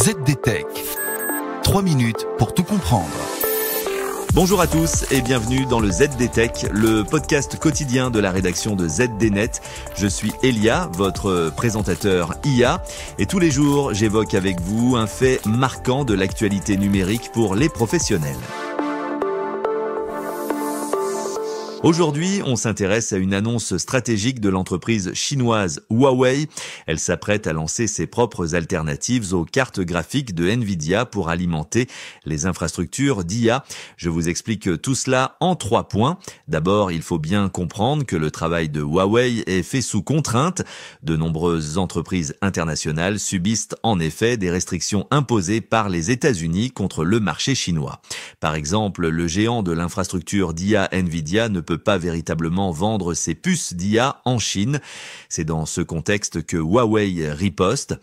ZDTech. 3 minutes pour tout comprendre. Bonjour à tous et bienvenue dans le ZDTech, le podcast quotidien de la rédaction de ZDNet. Je suis Elia, votre présentateur IA, et tous les jours j'évoque avec vous un fait marquant de l'actualité numérique pour les professionnels. Aujourd'hui, on s'intéresse à une annonce stratégique de l'entreprise chinoise Huawei. Elle s'apprête à lancer ses propres alternatives aux cartes graphiques de Nvidia pour alimenter les infrastructures d'IA. Je vous explique tout cela en 3 points. D'abord, il faut bien comprendre que le travail de Huawei est fait sous contrainte. De nombreuses entreprises internationales subissent en effet des restrictions imposées par les États-Unis contre le marché chinois. Par exemple, le géant de l'infrastructure d'IA Nvidia ne peut pas véritablement vendre ses puces d'IA en Chine. C'est dans ce contexte que Huawei riposte.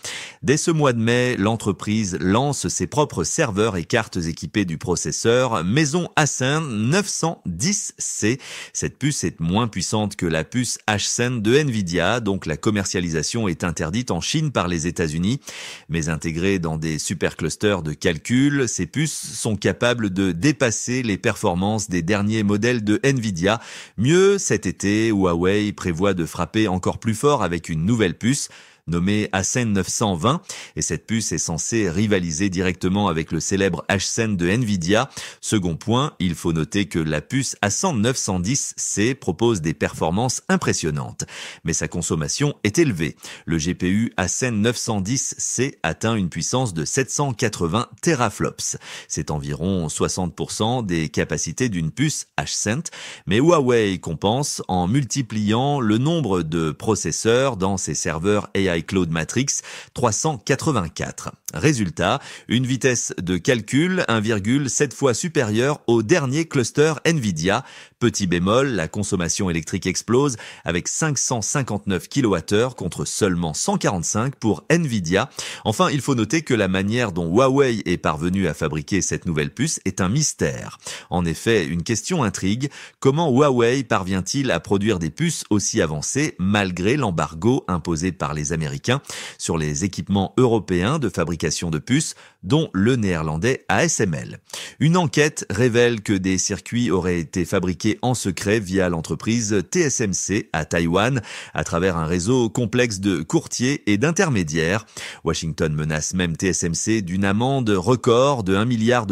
Dès ce mois de mai, l'entreprise lance ses propres serveurs et cartes équipées du processeur Maison Ascend 910C. Cette puce est moins puissante que la puce Ascend de Nvidia, donc la commercialisation est interdite en Chine par les États-Unis. Mais intégrées dans des superclusters de calcul, ces puces sont capables de dépasser les performances des derniers modèles de Nvidia. Mieux, cet été, Huawei prévoit de frapper encore plus fort avec une nouvelle puce nommée Ascend 920, et cette puce est censée rivaliser directement avec le célèbre Ascend de Nvidia. Second point, il faut noter que la puce Ascend 910C propose des performances impressionnantes, mais sa consommation est élevée. Le GPU Ascend 910C atteint une puissance de 780 teraflops. C'est environ 60% des capacités d'une puce Ascend, mais Huawei compense en multipliant le nombre de processeurs dans ses serveurs AI Cloud Matrix 384. Résultat, une vitesse de calcul 1,7 fois supérieure au dernier cluster Nvidia. Petit bémol, la consommation électrique explose avec 559 kWh contre seulement 145 pour Nvidia. Enfin, il faut noter que la manière dont Huawei est parvenu à fabriquer cette nouvelle puce est un mystère. En effet, une question intrigue, comment Huawei parvient-il à produire des puces aussi avancées malgré l'embargo imposé par les Américains sur les équipements européens de fabrication de puces, dont le néerlandais ASML. Une enquête révèle que des circuits auraient été fabriqués en secret via l'entreprise TSMC à Taïwan, à travers un réseau complexe de courtiers et d'intermédiaires. Washington menace même TSMC d'une amende record de $1 milliard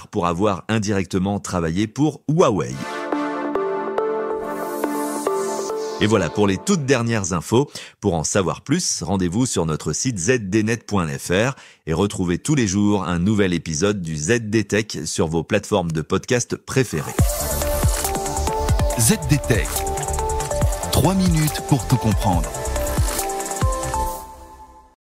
pour avoir indirectement travaillé pour Huawei. Et voilà pour les toutes dernières infos. Pour en savoir plus, rendez-vous sur notre site zdnet.fr et retrouvez tous les jours un nouvel épisode du ZDTech sur vos plateformes de podcast préférées. ZDTech. 3 minutes pour tout comprendre.